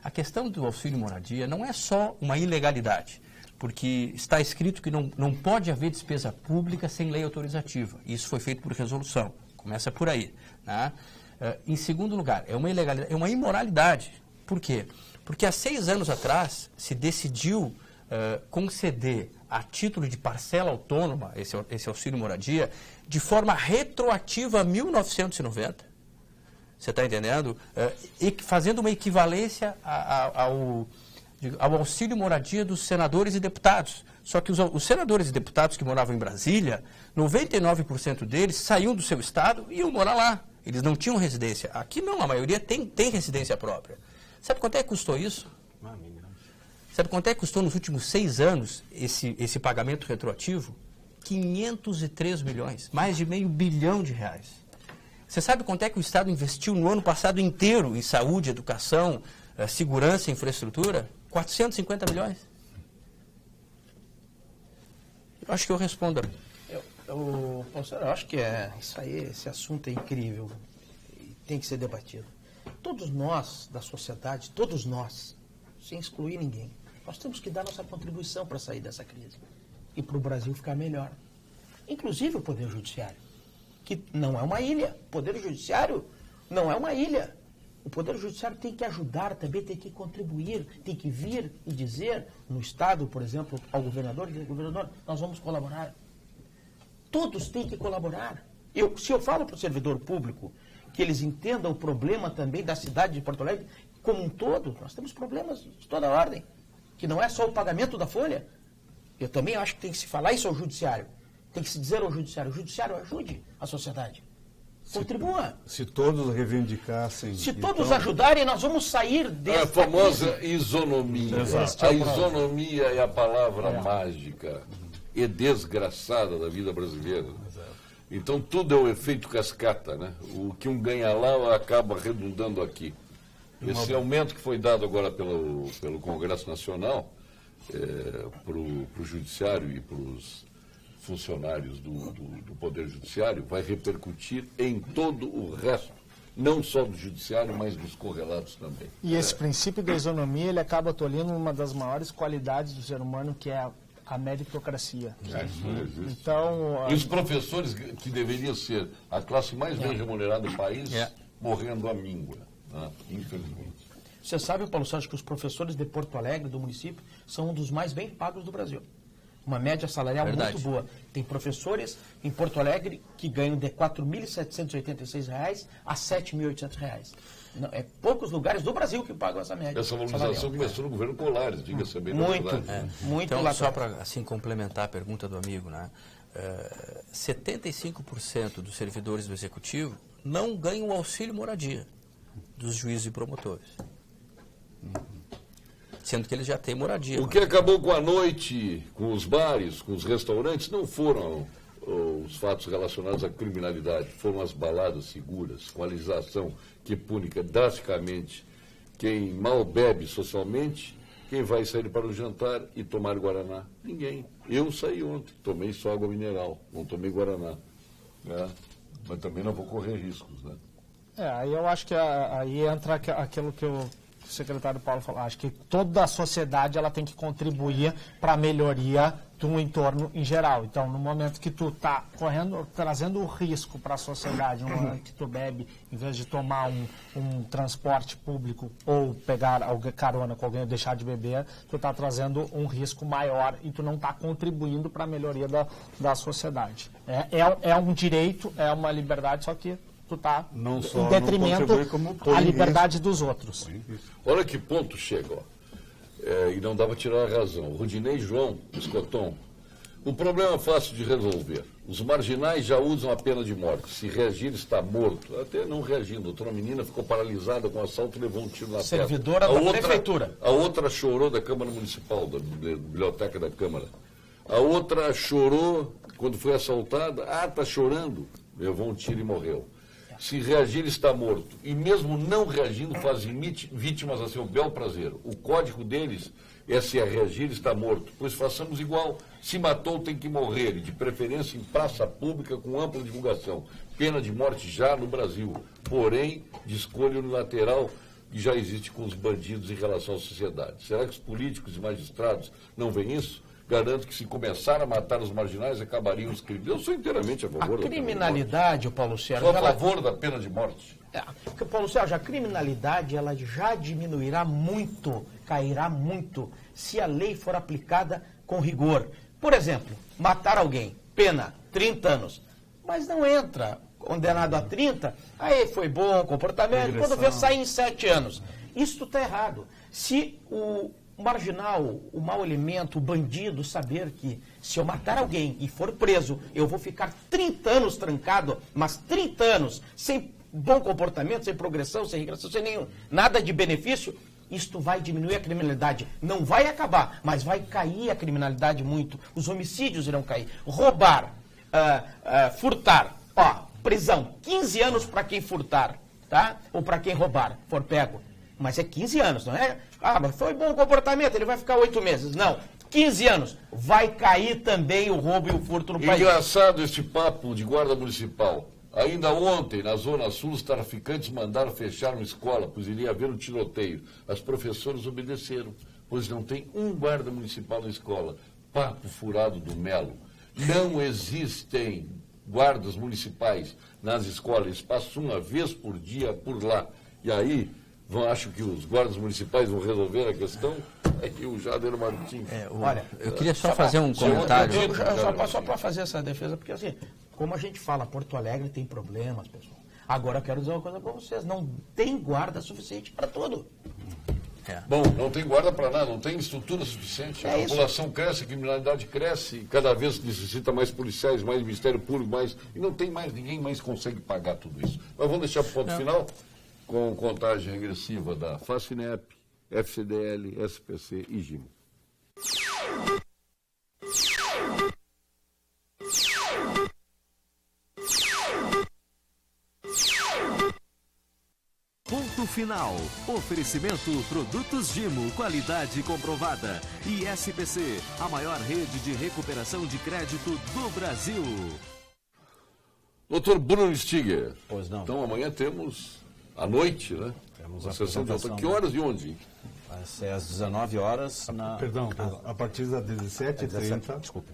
A questão do auxílio moradia não é só uma ilegalidade, porque está escrito que não pode haver despesa pública sem lei autorizativa. Isso foi feito por resolução. Começa por aí. Né? Em segundo lugar, é uma ilegalidade, é uma imoralidade. Por quê? Porque há 6 anos atrás se decidiu conceder a título de parcela autônoma esse auxílio moradia de forma retroativa a 1990. Você está entendendo? Fazendo uma equivalência ao auxílio moradia dos senadores e deputados. Só que os senadores e deputados que moravam em Brasília, 99% deles saíam do seu estado e iam morar lá. Eles não tinham residência. Aqui não, a maioria tem residência própria. Sabe quanto é que custou isso? Sabe quanto é que custou nos últimos 6 anos esse pagamento retroativo? 503 milhões, mais de R$500 bilhão. Você sabe quanto é que o Estado investiu no ano passado inteiro em saúde, educação, segurança e infraestrutura? 450 milhões. Eu acho que eu respondo. Eu acho que isso aí, esse assunto é incrível e tem que ser debatido. Todos nós da sociedade, todos nós, sem excluir ninguém, nós temos que dar nossa contribuição para sair dessa crise e para o Brasil ficar melhor. Inclusive o Poder Judiciário, que não é uma ilha. O Poder Judiciário não é uma ilha. O Poder Judiciário tem que ajudar também, tem que contribuir, tem que vir e dizer no Estado, por exemplo, ao governador, nós vamos colaborar. Todos têm que colaborar. Se eu falo para o servidor público que eles entendam o problema também da cidade de Porto Alegre como um todo, nós temos problemas de toda ordem, que não é só o pagamento da folha. Eu também acho que tem que se falar isso ao Judiciário. Tem que se dizer ao Judiciário ajude a sociedade. Contribua. Se todos reivindicassem... Se todos ajudarem, nós vamos sair dessa a famosa isonomia. Exato. A isonomia é a palavra mágica e desgraçada da vida brasileira. Então tudo é o efeito cascata, né? O que um ganha lá acaba redundando aqui. Esse aumento que foi dado agora pelo Congresso Nacional para o Judiciário e para os funcionários do Poder Judiciário vai repercutir em todo o resto, não só do Judiciário, mas dos correlatos também. E esse princípio da isonomia, ele acaba tolhendo uma das maiores qualidades do ser humano, que é a meritocracia. Então, e os professores, que deveriam ser a classe mais bem remunerada do país, morrendo à míngua. Infelizmente. Você sabe, Paulo Sérgio, que os professores de Porto Alegre, do município, são um dos mais bem pagos do Brasil. Uma média salarial Verdade. muito boa. Tem professores em Porto Alegre que ganham de R$ 4.786 a R$ 7.800. Não, é poucos lugares do Brasil que pagam essa média. Essa valorização começou no governo Colares, diga-se bem. Muito, muito Então, lá só atrás. para assim complementar a pergunta do amigo, né? 75% dos servidores do Executivo não ganham o auxílio moradia dos juízes e promotores. Sendo que eles já têm moradia. O que acabou com a noite, com os bares, com os restaurantes, não foram os fatos relacionados à criminalidade, foram as baladas seguras, com a legislação que pune drasticamente quem mal bebe socialmente, quem vai sair para o jantar e tomar Guaraná. Ninguém. Eu saí ontem, tomei só água mineral, não tomei Guaraná. Né? Mas também não vou correr riscos, né? Aí eu acho que aí entra aquilo que o secretário Paulo falou. Acho que toda a sociedade ela tem que contribuir para a melhoria do entorno em geral. Então, no momento que tu está trazendo o risco para a sociedade, no momento que tu bebe, em vez de tomar um transporte público ou pegar carona com alguém ou deixar de beber, tu está trazendo um risco maior e tu não está contribuindo para a melhoria da sociedade. É um direito, é uma liberdade, só que tu está em detrimento à liberdade dos outros. Olha que ponto chega, ó. E não dá para tirar a razão. Rodinei João Escoton. O problema é fácil de resolver. Os marginais já usam a pena de morte. Se reagir, está morto. Até não reagindo. Outra menina ficou paralisada com assalto e levou um tiro na testa. Servidora da prefeitura. A outra chorou da Câmara Municipal, da Biblioteca da Câmara. A outra chorou quando foi assaltada. Está chorando. Levou um tiro e morreu. Se reagir, está morto. E mesmo não reagindo, fazem vítimas a seu bel prazer. O código deles é se a reagir, está morto. Pois façamos igual. Se matou, tem que morrer. E de preferência em praça pública com ampla divulgação. Pena de morte já no Brasil. Porém, de escolha unilateral que já existe com os bandidos em relação à sociedade. Será que os políticos e magistrados não veem isso? Garanto que se começar a matar os marginais, acabariam os crimes. Eu sou inteiramente a favor da criminalidade, Paulo Sérgio... Sou a favor da pena de morte. Porque, Paulo Sérgio, a criminalidade ela já diminuirá muito, cairá muito, se a lei for aplicada com rigor. Por exemplo, matar alguém, pena, 30 anos. Mas não entra condenado a 30, aí foi bom comportamento, quando vê, sai em 7 anos. Isso está errado. Se o marginal, o mau elemento, o bandido, saber que se eu matar alguém e for preso, eu vou ficar 30 anos trancado, mas 30 anos sem bom comportamento, sem progressão, sem regressão, sem nenhum, nada de benefício, isto vai diminuir a criminalidade. Não vai acabar, mas vai cair a criminalidade muito. Os homicídios irão cair. Roubar, furtar, prisão, 15 anos para quem furtar, tá? Ou para quem roubar, for pego. Mas é 15 anos, não é? Mas foi bom comportamento, ele vai ficar 8 meses. Não, 15 anos. Vai cair também o roubo e o furto no país. Engraçado este papo de guarda municipal. Ainda ontem, na Zona Sul, os traficantes mandaram fechar uma escola, pois iria haver um tiroteio. As professoras obedeceram, pois não tem um guarda municipal na escola. Papo furado do Melo. Não existem guardas municipais nas escolas. Eles passam uma vez por dia por lá. E aí... acho que os guardas municipais vão resolver a questão? É que o Jader Martins... Olha, eu queria só fazer um comentário. Só para fazer essa defesa, porque assim, como a gente fala, Porto Alegre tem problemas, pessoal. Agora eu quero dizer uma coisa para vocês, não tem guarda suficiente para tudo. Bom, não tem guarda para nada, não tem estrutura suficiente. A população cresce, a criminalidade cresce, cada vez necessita mais policiais, mais Ministério Público, mais... E não tem mais, ninguém mais consegue pagar tudo isso. Mas vamos deixar para o ponto final... com contagem regressiva da FACINEP, FCDL, SPC e GIMO. Ponto final. Oferecimento Produtos Gimo, qualidade comprovada. E SPC, a maior rede de recuperação de crédito do Brasil. Doutor Bruno Stiger. Pois não. Então amanhã temos... à noite, né? Temos a sessão de alta. apresentação, Que horas e onde? Vai ser às 19 horas. Perdão, a partir das 17h30. Desculpe.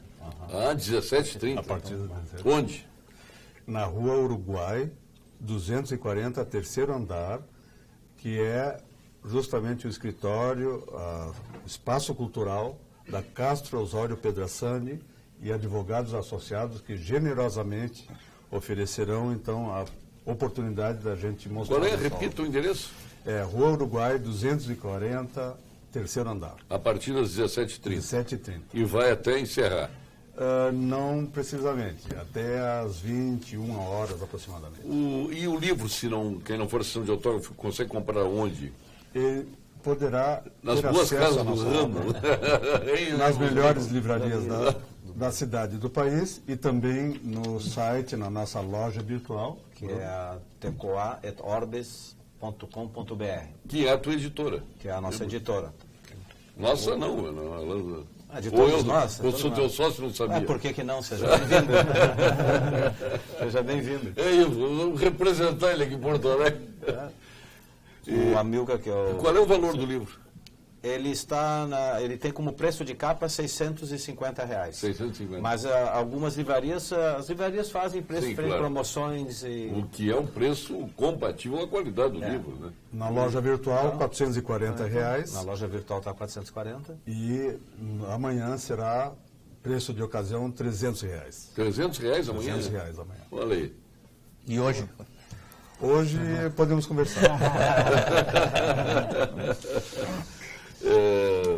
17h30. A partir das 17h30. Onde? Na Rua Uruguai, 240, terceiro andar, que é justamente o escritório, espaço cultural da Castro Osório Pedrassani e advogados associados que generosamente oferecerão, então, a oportunidade da gente mostrar. Qual é? Repita o endereço. É Rua Uruguai 240, terceiro andar. A partir das 17h30. 17h30. E vai até encerrar. Não precisamente, até às 21 horas aproximadamente. E o livro, quem não for sessão de autógrafo, consegue comprar onde? Ele poderá nas ter boas acesso casas à do nossa ramo. obra, nas melhores livrarias da cidade e do país e também no site, na nossa loja virtual, que é a tecoa.orbes.com.br. Que é a tua editora. Que é a nossa editora. Nossa, não. De todos nós. Eu sou teu sócio, não sabia. Por que não? Seja bem-vindo. Seja bem-vindo. Vamos representar ele aqui em Porto Alegre. O Amilcar, que é o... Qual é o valor do livro? Ele tem como preço de capa R$650. 650. Mas algumas livrarias, as livrarias fazem preço, claro, promoções e... O que é um preço compatível à qualidade do livro, né? Na loja virtual, R$440. Na loja virtual está R$440. E amanhã será preço de ocasião R$300. R$300 amanhã? R$300 amanhã. Olha aí. E hoje? Hoje podemos conversar.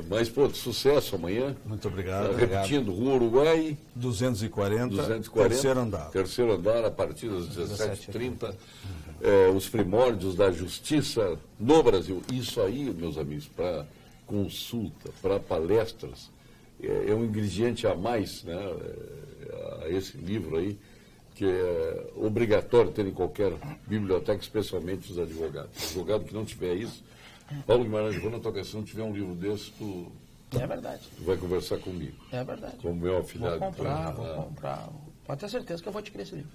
Mas, sucesso amanhã. Muito obrigado. Repetindo, Rua Uruguai 240, terceiro andar, a partir das 17h30. Os primórdios da justiça no Brasil. Isso aí, meus amigos, para consulta, para palestras, é um ingrediente a mais, né, a esse livro aí, que é obrigatório ter em qualquer biblioteca, especialmente os advogados. Advogado que não tiver isso, Paulo Guimarães, quando eu tocar, se não tiver um livro desse, tu vai conversar comigo. É verdade. Como meu afilhado. Vou comprar. Pode ter certeza que eu vou adquirir esse livro.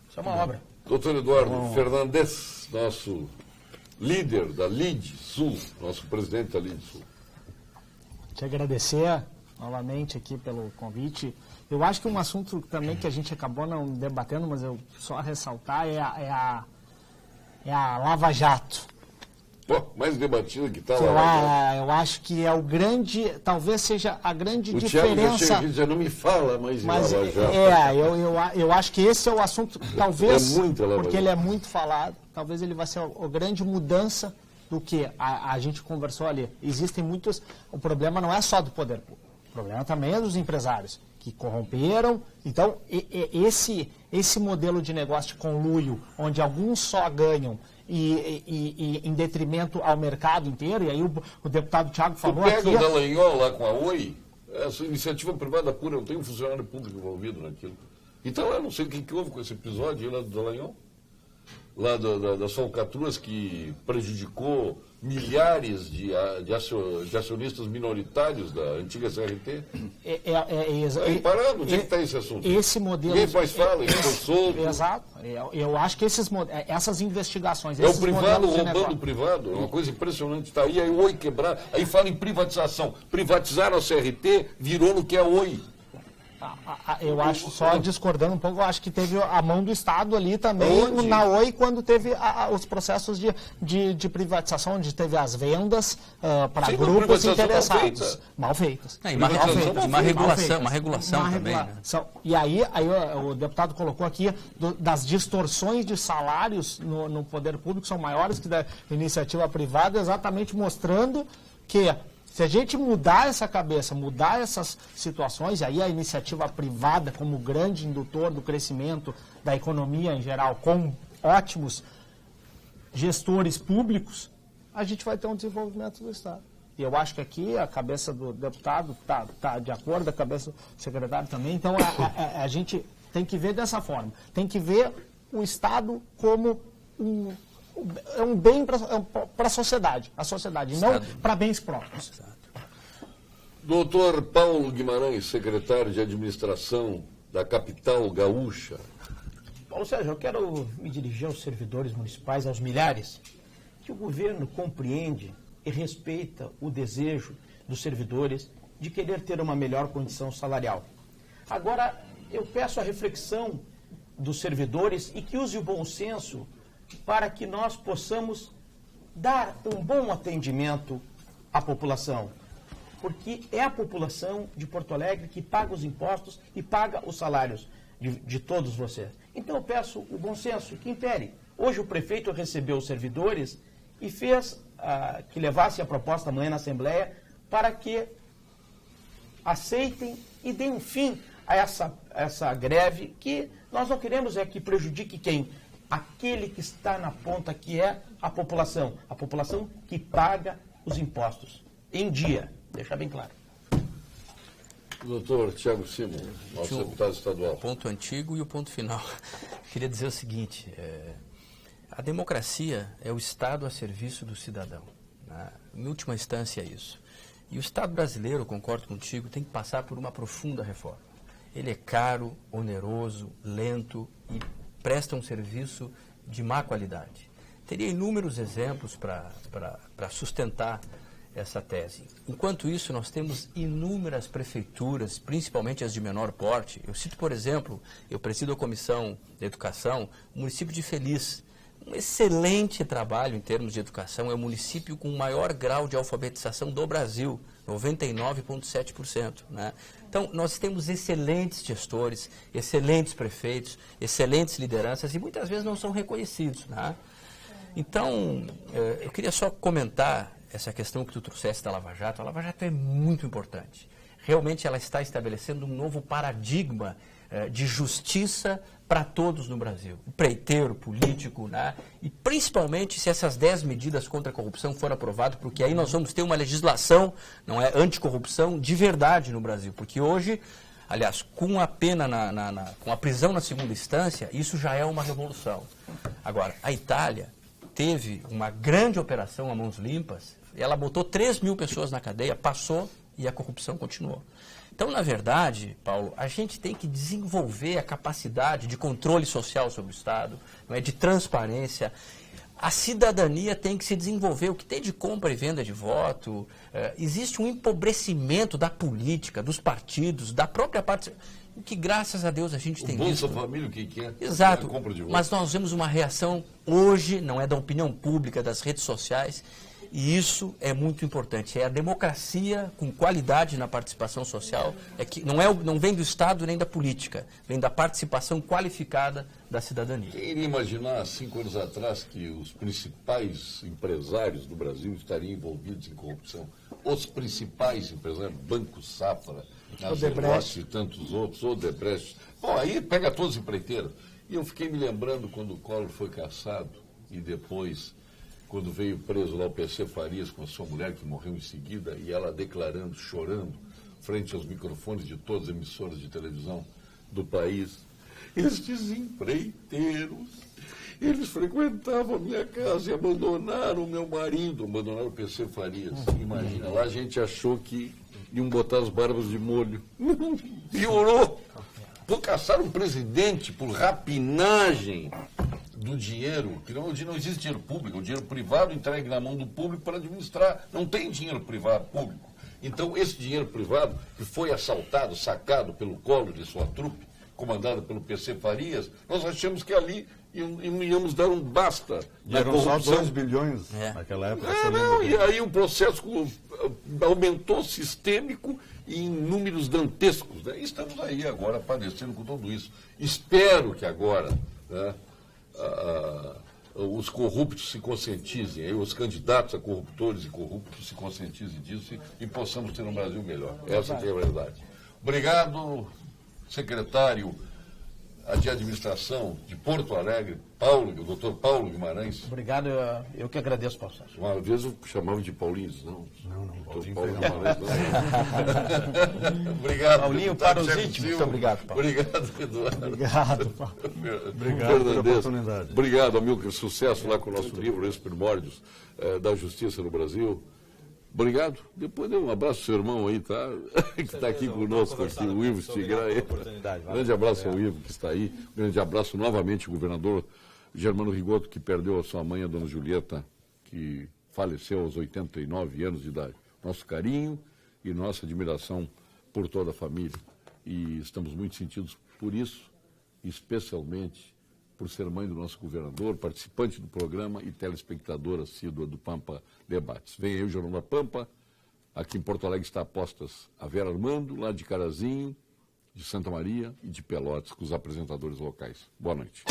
Isso é uma obra. Doutor Eduardo Fernandes, nosso líder da LID Sul, nosso presidente da LID Sul. Te agradecer novamente aqui pelo convite. Eu acho que um assunto também que a gente acabou não debatendo, mas eu só ressaltar, é a Lava Jato. Mais debatida que está lá. Eu acho que é o grande, talvez seja a grande diferença. Thiago já chega aqui e já não me fala mais em Lava Jato. Eu acho que esse é o assunto, talvez, porque ele é muito falado, talvez ele vai ser a grande mudança do que a gente conversou ali. Existem muitos, o problema não é só do poder público, o problema também é dos empresários que corromperam. Então, esse modelo de negócio de conluio, onde alguns só ganham e em detrimento ao mercado inteiro, e aí o deputado Thiago falou aqui... Tu pega o Dallagnol lá com a Oi, essa iniciativa privada pura, eu tenho um funcionário público envolvido naquilo. Então, eu não sei o que houve com esse episódio lá do Dallagnol, lá das falcatruas que prejudicou milhares de acionistas minoritários da antiga CRT. Parado, onde é que está esse assunto? Esse modelo... Ninguém mais fala, ele foi solto. Exato. Eu acho que essas investigações... É o privado roubando o privado, é uma coisa impressionante. Está aí a Oi quebrar, aí fala em privatização. Privatizaram a CRT, virou no que é Oi. Eu acho, só discordando um pouco, eu acho que teve a mão do Estado ali também, na Oi, quando teve os processos de privatização, onde teve as vendas para grupos interessados. Mal feitas. Uma regulação também. Né? E aí o deputado colocou aqui das distorções de salários no poder público são maiores que da iniciativa privada, exatamente mostrando que... Se a gente mudar essa cabeça, mudar essas situações, e aí a iniciativa privada como grande indutor do crescimento da economia em geral, com ótimos gestores públicos, a gente vai ter um desenvolvimento do Estado. E eu acho que aqui a cabeça do deputado está de acordo, a cabeça do secretário também. Então a gente tem que ver dessa forma. Tem que ver o Estado como um bem para a sociedade, não para bens próprios. Doutor Paulo Guimarães, secretário de Administração da capital gaúcha. Paulo Sérgio, eu quero me dirigir aos servidores municipais, aos milhares, que o governo compreende e respeita o desejo dos servidores de querer ter uma melhor condição salarial. Agora, eu peço a reflexão dos servidores e que use o bom senso para que nós possamos dar um bom atendimento à população. Porque é a população de Porto Alegre que paga os impostos e paga os salários de todos vocês. Então eu peço o bom senso que impere. Hoje o prefeito recebeu os servidores e fez que levasse a proposta amanhã na Assembleia para que aceitem e deem um fim a essa greve, que nós não queremos que prejudique quem? Aquele que está na ponta, que é a população que paga os impostos em dia, deixar bem claro. Doutor Tiago Simon, nosso deputado estadual. O ponto antigo e o ponto final. Queria dizer o seguinte, a democracia é o Estado a serviço do cidadão, né? Em última instância é isso. E o Estado brasileiro, concordo contigo, tem que passar por uma profunda reforma. Ele é caro, oneroso, lento e presta um serviço de má qualidade. Teria inúmeros exemplos para sustentar essa tese. Enquanto isso, nós temos inúmeras prefeituras, principalmente as de menor porte. Eu cito, por exemplo, eu presido a Comissão de Educação, o município de Feliz. Um excelente trabalho em termos de educação, é o município com o maior grau de alfabetização do Brasil, 99,7%. Né? Então, nós temos excelentes gestores, excelentes prefeitos, excelentes lideranças e muitas vezes não são reconhecidos. Né? Então, eu queria só comentar essa questão que tu trouxeste da Lava Jato. A Lava Jato é muito importante. Realmente ela está estabelecendo um novo paradigma de justiça para todos no Brasil. O preiteiro, político, né? E principalmente se essas 10 medidas contra a corrupção forem aprovadas, porque aí nós vamos ter uma legislação, não é, anticorrupção de verdade no Brasil. Porque hoje, aliás, com a pena, com a prisão na segunda instância, isso já é uma revolução. Agora, a Itália teve uma grande operação a mãos limpas, ela botou 3 mil pessoas na cadeia, passou e a corrupção continuou. Então, na verdade, Paulo, a gente tem que desenvolver a capacidade de controle social sobre o Estado, não é, de transparência. A cidadania tem que se desenvolver. O que tem de compra e venda de voto, existe um empobrecimento da política, dos partidos, da própria parte, o que, graças a Deus, a gente tem visto. Bolsa Família, o que é? Exato, Compra de voto. mas nós vemos uma reação hoje, não é da opinião pública, das redes sociais, e isso é muito importante. É a democracia com qualidade na participação social, que não vem do Estado nem da política, vem da participação qualificada da cidadania. Quem iria imaginar, 5 anos atrás, que os principais empresários do Brasil estariam envolvidos em corrupção? Os principais empresários, Banco Safra, Odebrecht e tantos outros, Odebrecht. Bom, aí pega todos os empreiteiros. E eu fiquei me lembrando quando o Collor foi cassado e depois, quando veio preso lá o PC Farias com a sua mulher, que morreu em seguida, e ela declarando, chorando, frente aos microfones de todas as emissoras de televisão do país, estes empreiteiros, eles frequentavam a minha casa e abandonaram o meu marido, abandonaram o PC Farias. Imagina, lá a gente achou que iam botar as barbas de molho. Não, piorou. Por caçar um presidente por rapinagem do dinheiro, que não existe dinheiro público, o dinheiro privado entregue na mão do público para administrar. Não tem dinheiro privado público. Então, esse dinheiro privado, que foi assaltado, sacado pelo Collor e sua trupe, comandada pelo PC Farias, nós achamos que ali íamos dar um basta na corrupção. Só 2 bilhões naquela época. E aí o processo aumentou sistêmico e em números dantescos. Né? E estamos aí agora padecendo com tudo isso. Espero que agora, né, os corruptos se conscientizem, os candidatos a corruptores e corruptos se conscientizem disso e possamos ter um Brasil melhor. Essa que é a verdade. Obrigado, secretário de Administração de Porto Alegre, o doutor Paulo Guimarães. Obrigado, eu que agradeço, Paulo Sérgio. Uma vez eu chamava de Paulinho, não. Não, Paulo Guimarães. Obrigado. Paulinho, para os íntimos. Muito obrigado, Paulo. Obrigado, Eduardo. Obrigado, Paulo. Obrigado pela oportunidade. Obrigado, Amilcar. Sucesso lá com o nosso livro, Os Primórdios da Justiça no Brasil. Obrigado. Depois dê um abraço ao seu irmão aí, tá? Que está aqui conosco, aqui, o Ivo Stigray. Grande abraço ao Ivo que está aí. Grande abraço novamente ao governador Germano Rigoto, que perdeu a sua mãe, a dona Julieta, que faleceu aos 89 anos de idade. Nosso carinho e nossa admiração por toda a família. E estamos muito sentidos por isso, especialmente por ser mãe do nosso governador, participante do programa e telespectadora assídua do Pampa Debates. Vem aí o Jornal da Pampa. Aqui em Porto Alegre está a postas a Vera Armando, lá de Carazinho, de Santa Maria e de Pelotas, com os apresentadores locais. Boa noite.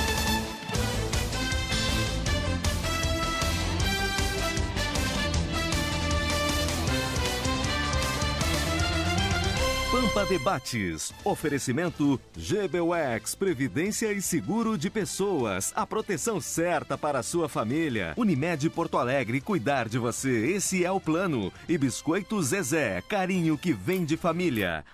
Pampa Debates. Oferecimento GBUX, Previdência e Seguro de Pessoas. A proteção certa para a sua família. Unimed Porto Alegre, cuidar de você. Esse é o plano. E Biscoito Zezé, carinho que vem de família.